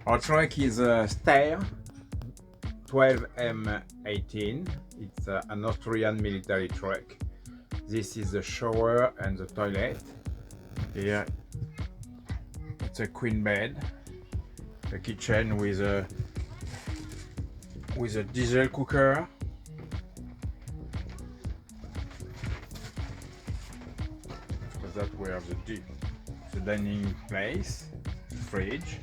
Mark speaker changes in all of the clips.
Speaker 1: Our truck is a Steyr 12M18. It's an Austrian military truck. This is the shower and the toilet. Here it's a queen bed, a kitchen with a diesel cooker. After that we have the dining place, fridge,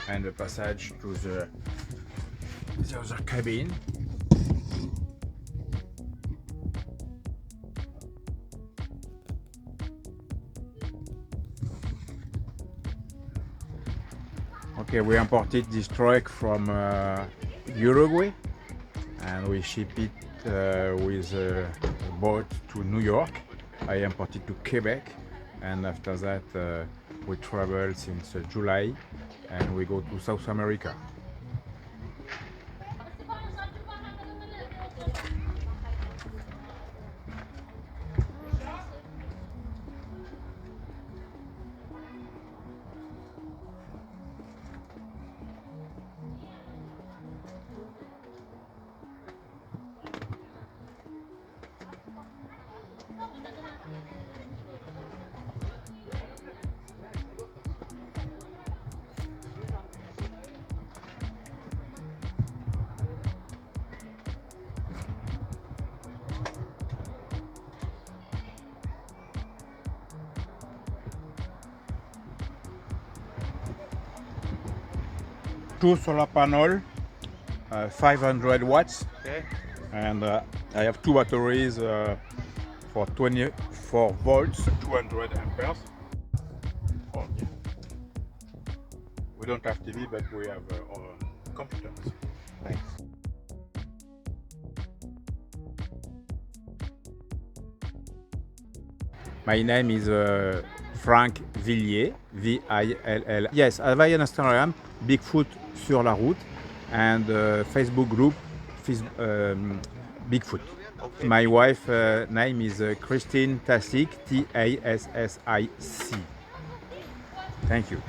Speaker 1: and the passage to the other cabin. Okay, we imported this truck from Uruguay, and we ship it with a boat to New York. I imported to Quebec, and after that we travel since July, and we go to South America. Two solar panel, 500 watts, okay. And I have two batteries for 24 volts, 200 amperes. Okay. We don't have TV, but we have computers. Thanks. My name is Frank Villiers, V-I-L-L. Yes, I have an Instagram, Bigfoot sur la route, and Facebook group, Bigfoot. Okay. My wife name is Christine Tassic, T-A-S-S-I-C. Thank you.